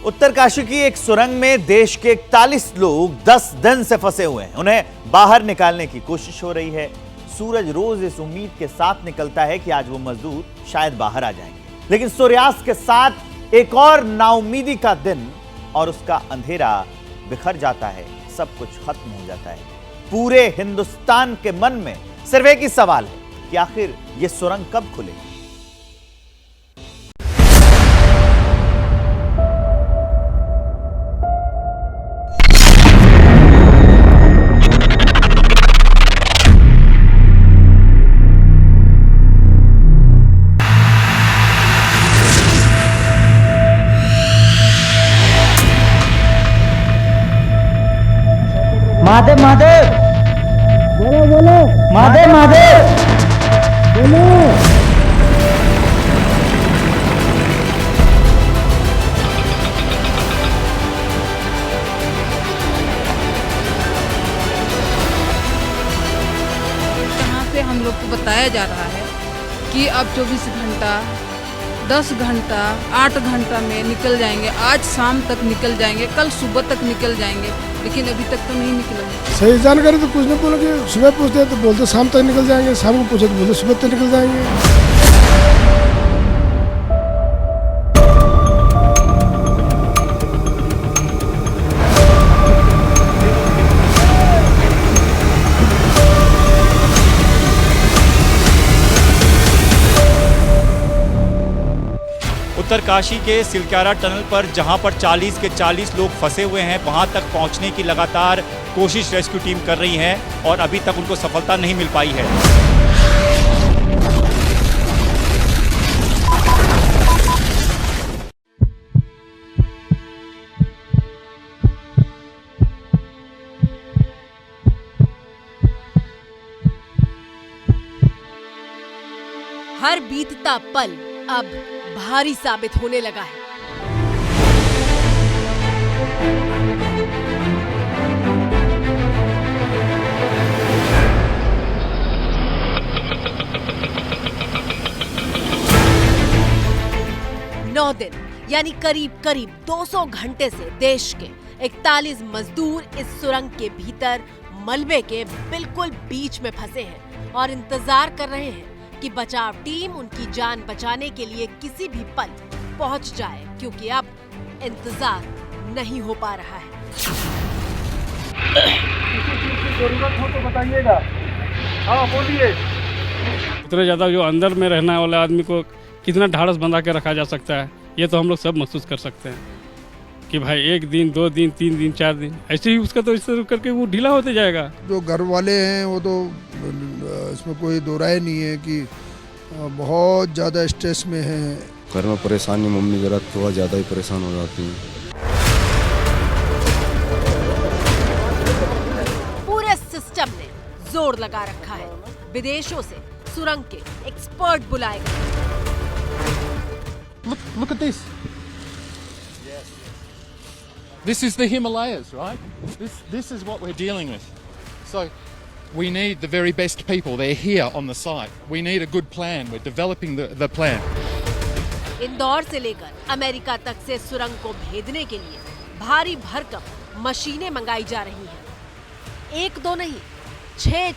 उत्तरकाशी की एक सुरंग में देश के 41 लोग 10 दिन से फंसे हुए हैं। उन्हें बाहर निकालने की कोशिश हो रही है। सूरज रोज इस उम्मीद के साथ निकलता है कि आज वो मजदूर शायद बाहर आ जाएंगे, लेकिन सूर्यास्त के साथ एक और नाउमीदी का दिन और उसका अंधेरा बिखर जाता है। सब कुछ खत्म हो जाता है। पूरे हिंदुस्तान के मन में सिर्फ एक ही सवाल है कि आखिर ये सुरंग कब खुलेगी। महादेव महादेव बोलो बोलो महादेव महादेव बोलो। यहाँ से हम लोग को बताया जा रहा है कि अब 24 घंटा 10 घंटा 8 घंटा में निकल जाएंगे। आज शाम तक निकल जाएंगे, कल सुबह तक निकल जाएंगे, लेकिन अभी तक तो नहीं निकला है। सही जानकारी तो कुछ नहीं बोला कि सुबह पूछते तो बोलते शाम तक निकल जाएंगे, शाम को पूछे तो बोलते सुबह तक निकल जाएंगे। उत्तरकाशी के सिलक्यारा टनल पर जहां पर 40 के 40 लोग फंसे हुए हैं, वहां तक पहुंचने की लगातार कोशिश रेस्क्यू टीम कर रही है और अभी तक उनको सफलता नहीं मिल पाई है। हर बीतता पल अब भारी साबित होने लगा है। नौ दिन यानी करीब 200 घंटे से देश के 41 मजदूर इस सुरंग के भीतर मलबे के बिल्कुल बीच में फंसे हैं और इंतजार कर रहे हैं कि बचाव टीम उनकी जान बचाने के लिए किसी भी पल पहुंच जाए, क्योंकि अब इंतजार नहीं हो पा रहा है। जरूरत हो तो बताइएगा। हाँ बोलिए। इतना ज़्यादा जो अंदर में रहने वाले आदमी को कितना ढाढ़स बंधा के रखा जा सकता है, ये तो हम लोग सब महसूस कर सकते हैं कि भाई 1 दिन 2 दिन 3 दिन 4 दिन ऐसे ही उसका तो इस तरह करके वो ढीला होते जाएगा। जो घर वाले हैं वो तो इसमें कोई दो राय नहीं है कि बहुत ज़्यादा स्ट्रेस में हैं। घर में परेशानी, मम्मी जरा थोड़ा ज़्यादा ही परेशान हो जाती हैं। पूरे सिस्टम ने जोर लगा रखा है। विदेशों से सुरंग के एक्सपर्ट बुलाए गए। Look at this. This is the Himalayas, right? This is what we're dealing with. So we need the very best people. They're here on the site. We need a good plan. We're developing the plan. Indore से लेकर America तक से सुरंग को भेदने के लिए भारी भरकम मशीनें मंगाई जा रही हैं। 1-2 नहीं,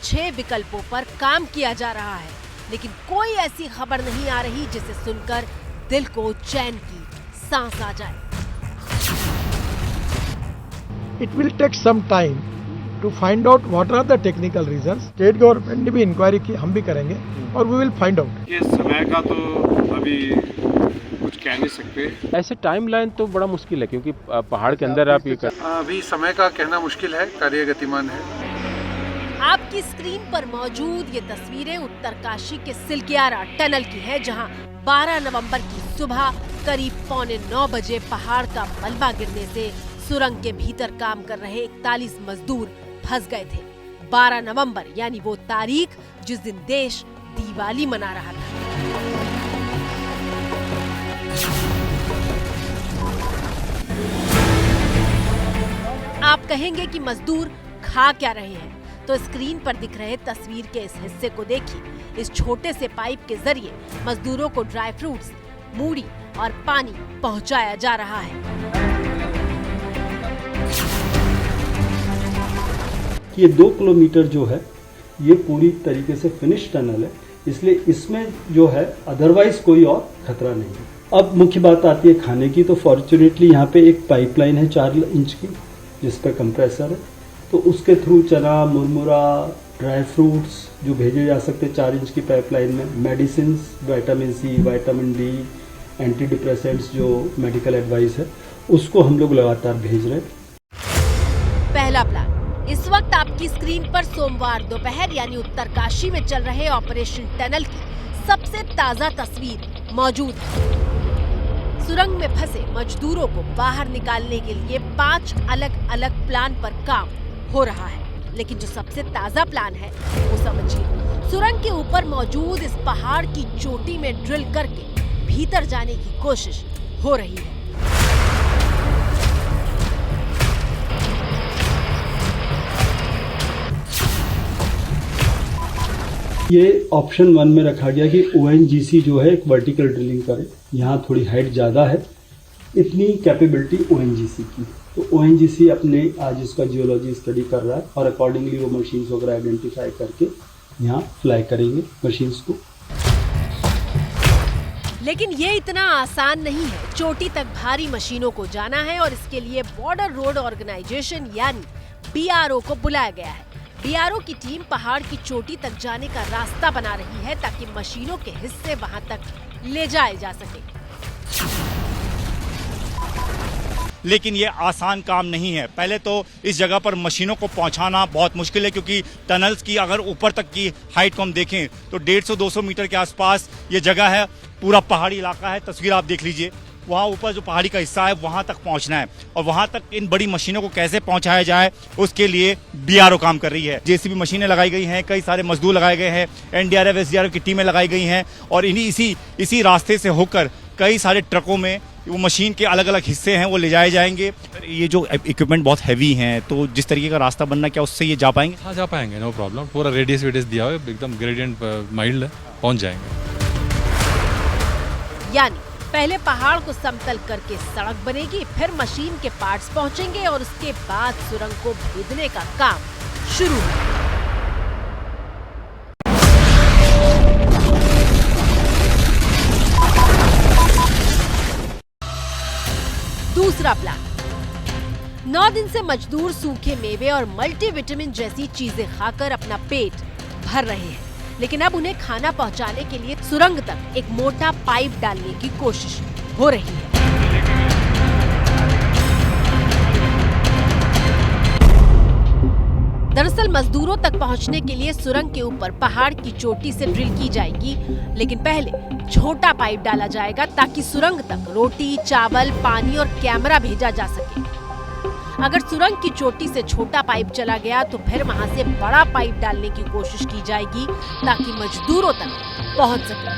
6 विकल्पों पर काम किया जा रहा है, लेकिन कोई ऐसी खबर नहीं आ रही जिसे सुनकर दिल को चैन की सांस आ जाए। It will take some time to find out what are the technical reasons. State government ने भी इंक्वायरी की, हम भी करेंगे और we will find out. ये समय का तो अभी कुछ कह नहीं सकते। ऐसे टाइमलाइन तो बड़ा मुश्किल है, क्योंकि पहाड़ के अंदर आप ये कर अभी समय का कहना मुश्किल है, कार्य गतिमान है। आपकी स्क्रीन पर मौजूद ये तस्वीरें उत्तरकाशी के सिलक्यारा टनल की है, जहां 12 नवंबर की सुबह करीब 8:45 बजे पहाड़ का मलबा गिरने से सुरंग के भीतर काम कर रहे 41 मजदूर फंस गए थे। 12 नवंबर यानी वो तारीख जिस दिन देश दिवाली मना रहा था। आप कहेंगे कि मजदूर खा क्या रहे हैं, तो स्क्रीन पर दिख रहे तस्वीर के इस हिस्से को देखिए। इस छोटे से पाइप के जरिए मजदूरों को ड्राई फ्रूट्स, मूढ़ी और पानी पहुंचाया जा रहा है। कि ये 2 किलोमीटर जो है ये पूरी तरीके से फिनिश टनल है, इसलिए इसमें जो है अदरवाइज कोई और खतरा नहीं है। अब मुख्य बात आती है खाने की, तो फॉर्चुनेटली यहाँ पे एक पाइपलाइन है 4 इंच की जिस पर कंप्रेसर है, तो उसके थ्रू चना, मुरमुरा, ड्राई फ्रूट्स जो भेजे जा सकते हैं 4 इंच की पाइपलाइन में, medicine, vitamin C, vitamin D, anti depressants जो मेडिकल एडवाइस है उसको हम लोग लगातार भेज रहे हैं। पहला प्लान इस वक्त आपकी स्क्रीन पर सोमवार दोपहर यानी उत्तरकाशी में चल रहे ऑपरेशन टनल की सबसे ताजा तस्वीर मौजूद है। सुरंग में फंसे मजदूरों को बाहर निकालने के लिए 5 अलग अलग प्लान पर काम हो रहा है, लेकिन जो सबसे ताजा प्लान है वो समझिए। सुरंग के ऊपर मौजूद इस पहाड़ की चोटी में ड्रिल करके भीतर जाने की कोशिश हो रही है। ये ऑप्शन 1 में रखा गया कि ONGC जो है एक वर्टिकल ड्रिलिंग करे, यहाँ थोड़ी हाइट ज़्यादा है, इतनी कैपेबिलिटी ONGC की। तो ONGC अपने आज इसका जियोलॉजी स्टडी कर रहा है और अकॉर्डिंगली वो मशीन्स वगैरह आइडेंटिफाई करके यहाँ फ्लाई करेंगे मशीन्स को। लेकिन ये इतना आसान नहीं है। चोटी तक भारी मशीनों को जाना है और इसके लिए बॉर्डर रोड ऑर्गेनाइजेशन यानी BRO को बुलाया गया है। BRO की टीम पहाड़ की चोटी तक जाने का रास्ता बना रही है ताकि मशीनों के हिस्से वहां तक ले जाए जा सके। लेकिन ये आसान काम नहीं है। पहले तो इस जगह पर मशीनों को पहुंचाना बहुत मुश्किल है, क्योंकि टनल्स की अगर ऊपर तक की हाइट को हम देखें तो 150-200 मीटर के आसपास ये जगह है। पूरा पहाड़ी इलाका है, तस्वीर आप देख लीजिए। वहाँ ऊपर जो पहाड़ी का हिस्सा है वहाँ तक पहुँचना है, और वहाँ तक इन बड़ी मशीनों को कैसे पहुँचाया जाए उसके लिए BRO काम कर रही है। JCB मशीनें लगाई गई हैं, कई सारे मजदूर लगाए गए हैं, NDRF SDRF की टीमें लगाई गई हैं, और इसी रास्ते से होकर कई सारे ट्रकों में वो मशीन के अलग अलग हिस्से हैं वो ले जाए जाएंगे। ये जो इक्विपमेंट बहुत हैवी हैं, तो जिस तरीके का रास्ता बनना, क्या उससे ये जा पाएंगे? हाँ, जा पाएंगे, नो प्रॉब्लम। पूरा रेडियस दिया हुआ है, एकदम ग्रेडियंट माइल्ड है, पहुँच जाएंगे। यानी पहले पहाड़ को समतल करके सड़क बनेगी, फिर मशीन के पार्ट्स पहुंचेंगे और उसके बाद सुरंग को भेदने का काम शुरू होगा। दूसरा प्लान, 9 दिन से मजदूर सूखे मेवे और मल्टीविटामिन जैसी चीजें खाकर अपना पेट भर रहे हैं, लेकिन अब उन्हें खाना पहुंचाने के लिए सुरंग तक एक मोटा पाइप डालने की कोशिश हो रही है। दरअसल मजदूरों तक पहुंचने के लिए सुरंग के ऊपर पहाड़ की चोटी से ड्रिल की जाएगी, लेकिन पहले छोटा पाइप डाला जाएगा ताकि सुरंग तक रोटी, चावल, पानी और कैमरा भेजा जा सके। अगर सुरंग की चोटी से छोटा पाइप चला गया तो फिर वहां से बड़ा पाइप डालने की कोशिश की जाएगी ताकि मजदूरों तक पहुंच सके।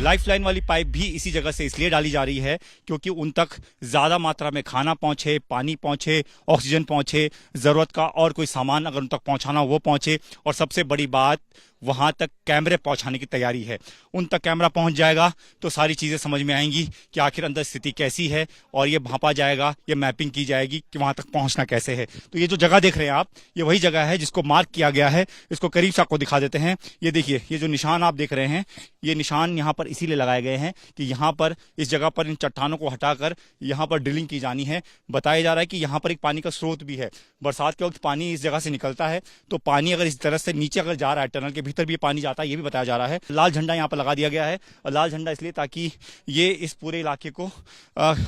लाइफलाइन वाली पाइप भी इसी जगह से इसलिए डाली जा रही है क्योंकि उन तक ज्यादा मात्रा में खाना पहुंचे, पानी पहुंचे, ऑक्सीजन पहुंचे, जरूरत का और कोई सामान अगर उन तक पहुंचाना वो पहुंचे, और सबसे बड़ी बात वहां तक कैमरे पहुंचाने की तैयारी है। उन तक कैमरा पहुंच जाएगा तो सारी चीजें समझ में आएंगी कि आखिर अंदर स्थिति कैसी है, और ये भांपा जाएगा, ये मैपिंग की जाएगी कि वहां तक पहुंचना कैसे है। तो ये जो जगह देख रहे हैं आप, ये वही जगह है जिसको मार्क किया गया है। इसको करीब से आपको दिखा देते हैं। ये देखिए, ये जो निशान आप देख रहे हैं, ये निशान यहाँ पर इसीलिए लगाए गए हैं कि यहाँ पर इस जगह पर इन चट्टानों को हटाकर यहाँ पर ड्रिलिंग की जानी है। बताया जा रहा है कि यहाँ पर एक पानी का स्रोत भी है। बरसात के वक्त पानी इस जगह से निकलता है, तो पानी अगर इस तरह से नीचे अगर जा रहा है, टनल के भीतर भी पानी जाता है, ये भी बताया जा रहा है। लाल झंडा यहाँ पर लगा दिया गया है, और लाल झंडा इसलिए ताकि ये इस पूरे इलाके को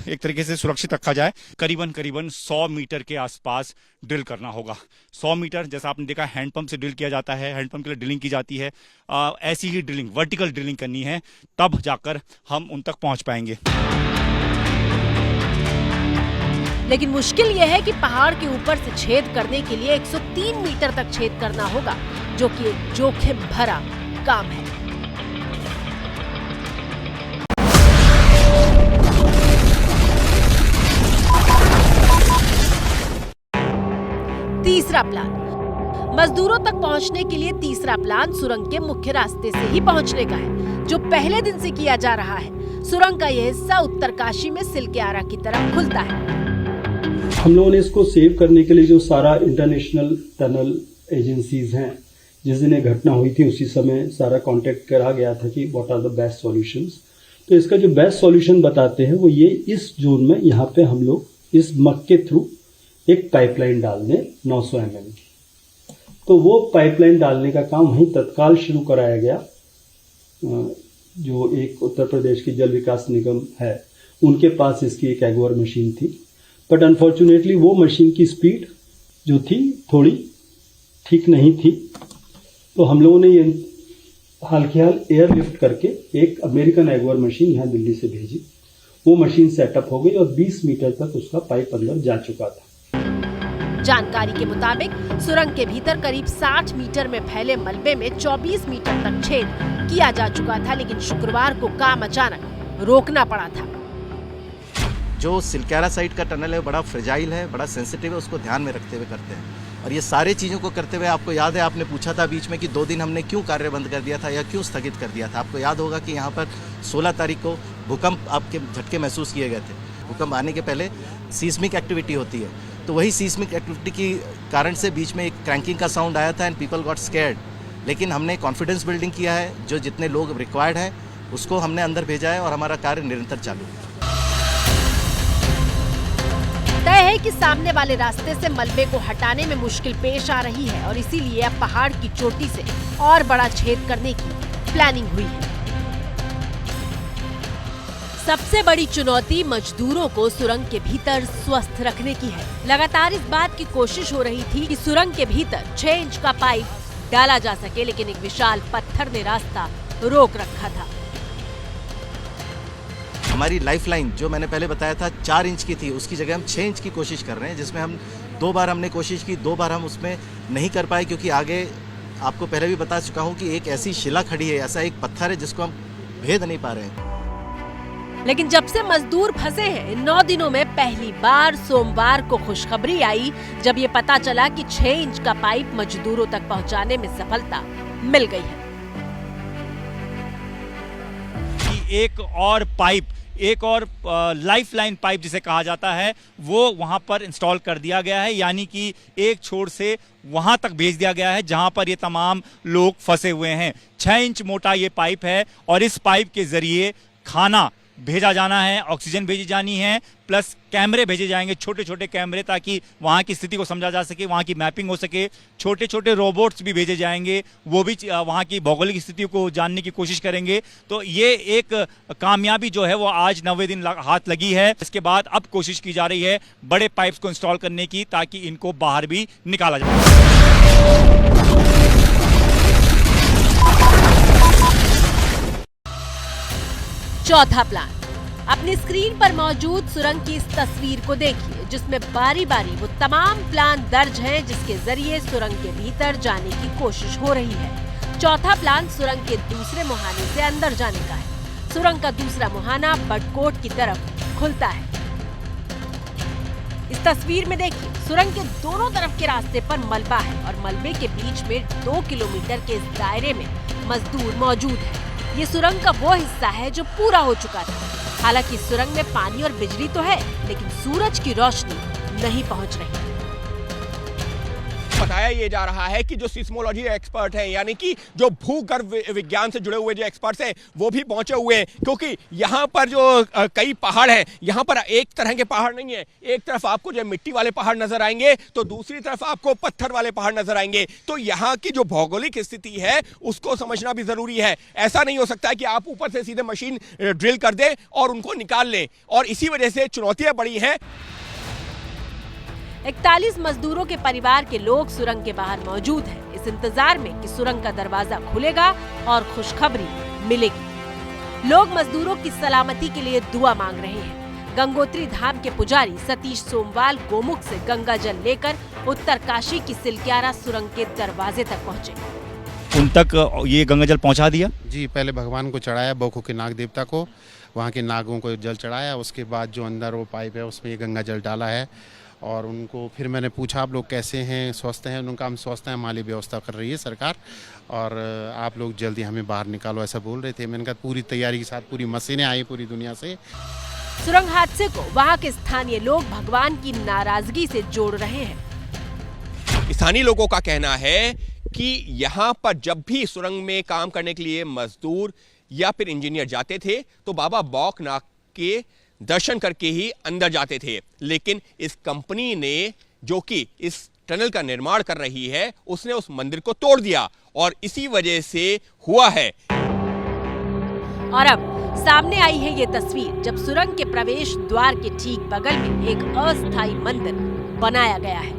एक तरीके से सुरक्षित रखा जाए। करीबन 100 मीटर के आसपास ड्रिल करना होगा। 100 मीटर, जैसा आपने देखा हैंडपंप से ड्रिल किया जाता है, हैंडपंप के लिए ड्रिलिंग की जाती है। ऐसी ही ड्रिलिंग, वर्टिकल ड्रिलिंग करनी है, तब जाकर हम उन तक पहुंच पाएंगे। लेकिन मुश्किल यह है कि पहाड़ के ऊपर से छेद करने के लिए 103 मीटर तक छेद करना होगा, जो कि एक जोखिम भरा काम है। तीसरा प्लान, मजदूरों तक पहुंचने के लिए तीसरा प्लान सुरंग के मुख्य रास्ते से ही पहुंचने का है, जो पहले दिन से किया जा रहा है। सुरंग का यह हिस्सा उत्तरकाशी में सिलक्यारा की तरफ खुलता है। हम लोगों ने इसको सेव करने के लिए जो सारा इंटरनेशनल टनल एजेंसीज हैं, जिस दिन ये घटना हुई थी उसी समय सारा कांटेक्ट करा गया था कि what are the best solutions. तो इसका जो बेस्ट सॉल्यूशन बताते हैं वो ये, इस जोन में यहाँ पे हम लोग इस मग के थ्रू एक पाइपलाइन डाल दें 900 mm की। तो वो पाइपलाइन डालने का काम वहीं तत्काल शुरू कराया गया। जो एक उत्तर प्रदेश की जल विकास निगम है उनके पास इसकी एक एग्वर मशीन थी, बट अनफॉर्चुनेटली वो मशीन की स्पीड जो थी थोड़ी ठीक नहीं थी। तो हम लोगों ने ये हाल के हाल एयरलिफ्ट करके एक अमेरिकन एग्वर मशीन यहाँ दिल्ली से भेजी। वो मशीन सेटअप हो गई और 20 मीटर तक उसका पाइप अंदर जा चुका था। जानकारी के मुताबिक सुरंग के भीतर करीब 60 मीटर में फैले मलबे में 24 मीटर तक छेद किया जा चुका था, लेकिन शुक्रवार को काम अचानक रोकना पड़ा था। जो सिलक्यारा साइड का टनल है बड़ा फ्रेजाइल है, बड़ा सेंसिटिव है, उसको ध्यान में रखते हुए करते हैं। और ये सारे चीज़ों को करते हुए आपको याद है, आपने पूछा था बीच में कि 2 दिन हमने क्यों कार्य बंद कर दिया था या क्यों स्थगित कर दिया था। आपको याद होगा कि यहाँ पर 16 तारीख को भूकंप आपके झटके महसूस किए गए थे। भूकंप आने के पहले सीस्मिक एक्टिविटी होती है, तो वही सीस्मिक एक्टिविटी के कारण से बीच में एक क्रैंकिंग का साउंड आया था एंड पीपल गॉट स्कैर्ड। लेकिन हमने कॉन्फिडेंस बिल्डिंग किया है, जो जितने लोग रिक्वायर्ड हैं उसको हमने अंदर भेजा है और हमारा कार्य निरंतर चालू है। तय है कि सामने वाले रास्ते से मलबे को हटाने में मुश्किल पेश आ रही है और इसीलिए अब पहाड़ की चोटी से और बड़ा छेद करने की प्लानिंग हुई है। सबसे बड़ी चुनौती मजदूरों को सुरंग के भीतर स्वस्थ रखने की है। लगातार इस बात की कोशिश हो रही थी कि सुरंग के भीतर 6 इंच का पाइप डाला जा सके, लेकिन एक विशाल पत्थर ने रास्ता रोक रखा था। हमारी लाइफलाइन जो मैंने पहले बताया था 4 इंच की थी, उसकी जगह हम 6 इंच की कोशिश कर रहे हैं, जिसमें हम 2 बार हमने कोशिश की, 2 बार हम उसमें नहीं कर पाए, क्योंकि आगे आपको पहले भी बता चुका हूँ कि एक ऐसी शिला खड़ी है, ऐसा एक पत्थर है जिसको हम भेद नहीं पा रहे हैं। लेकिन जब से मजदूर फंसे हैं, इन 9 दिनों में पहली बार सोमवार को खुशखबरी आई, जब ये पता चला कि 6 इंच का पाइप मजदूरों तक पहुंचाने में सफलता मिल गई है। एक और पाइप, एक और लाइफलाइन पाइप जिसे कहा जाता है, वो वहां पर इंस्टॉल कर दिया गया है, यानी कि एक छोर से वहां तक भेज दिया गया है जहां पर ये तमाम लोग फंसे हुए हैं। 6 इंच मोटा ये पाइप है और इस पाइप के जरिए खाना भेजा जाना है, ऑक्सीजन भेजी जानी है, प्लस कैमरे भेजे जाएंगे, छोटे छोटे कैमरे, ताकि वहाँ की स्थिति को समझा जा सके, वहाँ की मैपिंग हो सके। छोटे छोटे रोबोट्स भी भेजे जाएंगे, वो भी वहाँ की भौगोलिक स्थिति को जानने की कोशिश करेंगे। तो ये एक कामयाबी जो है वो आज 90 दिन हाथ लगी है। इसके बाद अब कोशिश की जा रही है बड़े पाइप्स को इंस्टॉल करने की, ताकि इनको बाहर भी निकाला जाए। चौथा प्लान। अपनी स्क्रीन पर मौजूद सुरंग की इस तस्वीर को देखिए, जिसमें बारी बारी वो तमाम प्लान दर्ज हैं जिसके जरिए सुरंग के भीतर जाने की कोशिश हो रही है। चौथा प्लान सुरंग के दूसरे मुहाने से अंदर जाने का है। सुरंग का दूसरा मुहाना बडकोट की तरफ खुलता है। इस तस्वीर में देखिए, सुरंग के दोनों तरफ के रास्ते पर मलबा है और मलबे के बीच में 2 किलोमीटर के इस दायरे में मजदूर मौजूद है। ये सुरंग का वो हिस्सा है जो पूरा हो चुका था। हालांकि सुरंग में पानी और बिजली तो है, लेकिन सूरज की रोशनी नहीं पहुंच रही। बताया ये जा रहा है कि जो सिस्मोलॉजी एक्सपर्ट हैं, यानी कि जो भूगर्भ विज्ञान से जुड़े हुए जो एक्सपर्ट्स हैं, वो भी पहुंचे हुए हैं, क्योंकि यहाँ पर जो कई पहाड़ हैं, यहाँ पर एक तरह के पहाड़ नहीं है। एक तरफ आपको जो मिट्टी वाले पहाड़ नजर आएंगे, तो दूसरी तरफ आपको पत्थर वाले पहाड़ नजर आएंगे। तो यहाँ की जो भौगोलिक स्थिति है उसको समझना भी जरूरी है। ऐसा नहीं हो सकता है कि आप ऊपर से सीधे मशीन ड्रिल कर दें और उनको निकाल लें, और इसी वजह से चुनौतियां बड़ी हैं। 41 मजदूरों के परिवार के लोग सुरंग के बाहर मौजूद हैं, इस इंतजार में कि सुरंग का दरवाजा खुलेगा और खुशखबरी मिलेगी। लोग मजदूरों की सलामती के लिए दुआ मांग रहे हैं। गंगोत्री धाम के पुजारी सतीश सोमवाल गोमुख से गंगा जल लेकर उत्तरकाशी की सिलक्यारा सुरंग के दरवाजे तक पहुँचे। उन तक ये गंगा जल पहुँचा दिया जी। पहले भगवान को चढ़ाया, बोखो के नाग देवता को, वहाँ के नागों को जल चढ़ाया। उसके बाद जो अंदर वो पाइप है उसमें ये गंगा जल डाला है। और उनको फिर मैंने पूछा आप लोग कैसे हैं, स्वस्थ हैं? उनका हम स्वस्थ हैं, हमारी व्यवस्था कर रही है सरकार, और आप लोग जल्दी हमें बाहर निकालो, ऐसा बोल रहे थे। मैंने कहा पूरी तैयारी के साथ पूरी मशीनें आई पूरी दुनिया से। सुरंग हादसे को वहां के स्थानीय लोग भगवान की नाराजगी से जोड़ रहे हैं। स्थानीय लोगों का कहना है कि यहाँ पर जब भी सुरंग में काम करने के लिए मजदूर या फिर इंजीनियर जाते थे तो बाबा बौखनाथ के दर्शन करके ही अंदर जाते थे, लेकिन इस कंपनी ने जो कि इस टनल का निर्माण कर रही है उसने उस मंदिर को तोड़ दिया और इसी वजह से हुआ है। और अब सामने आई है ये तस्वीर जब सुरंग के प्रवेश द्वार के ठीक बगल में एक अस्थायी मंदिर बनाया गया है।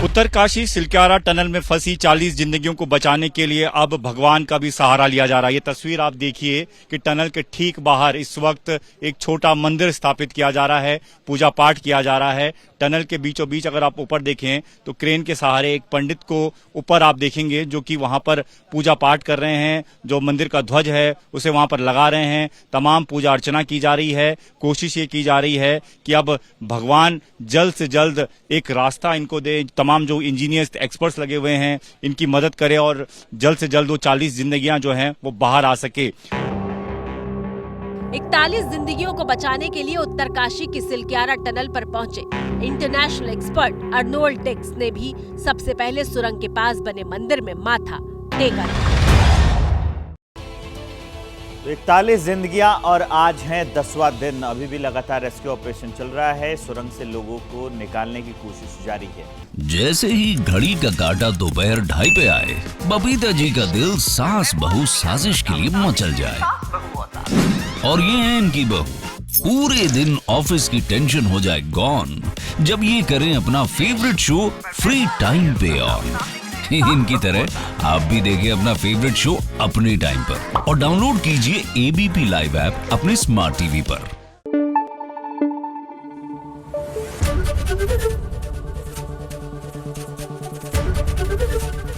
उत्तरकाशी सिलक्यारा टनल में फंसी 40 जिंदगियों को बचाने के लिए अब भगवान का भी सहारा लिया जा रहा है। ये तस्वीर आप देखिए कि टनल के ठीक बाहर इस वक्त एक छोटा मंदिर स्थापित किया जा रहा है, पूजा पाठ किया जा रहा है। टनल के बीचों बीच अगर आप ऊपर देखें तो क्रेन के सहारे एक पंडित को ऊपर आप देखेंगे जो कि वहां पर पूजा पाठ कर रहे हैं, जो मंदिर का ध्वज है उसे वहां पर लगा रहे हैं। तमाम पूजा अर्चना की जा रही है। कोशिश ये की जा रही है कि अब भगवान जल्द से जल्द एक रास्ता इनको दे। तमाम जो इंजीनियर्स एक्सपर्ट्स लगे हुए हैं इनकी मदद करे और जल्द से जल्द वो 40 जिंदगियां जो हैं वो बाहर आ सके। 41 जिंदगियों को बचाने के लिए उत्तरकाशी की सिलक्यारा टनल पर पहुंचे इंटरनेशनल एक्सपर्ट अर्नोल्ड डिक्स ने भी सबसे पहले सुरंग के पास बने मंदिर में माथा टेका। 41 जिंदगियां और आज है 10वां दिन। अभी भी लगातार रेस्क्यू ऑपरेशन चल रहा है। सुरंग से लोगों को निकालने की कोशिश जारी है। जैसे ही घड़ी का काटा दोपहर 2:30 पे आए, बबीता जी का दिल सास बहू साजिश के लिए मचल जाए। और ये है इनकी बहू, पूरे दिन ऑफिस की टेंशन हो जाए गॉन जब ये करें अपना फेवरेट शो फ्री टाइम पे ऑन। इनकी तरह आप भी देखिए अपना फेवरेट शो अपने टाइम पर और डाउनलोड कीजिए एबीपी लाइव ऐप अपने स्मार्ट टीवी पर।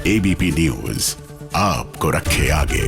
एबीपी न्यूज आपको रखे आगे।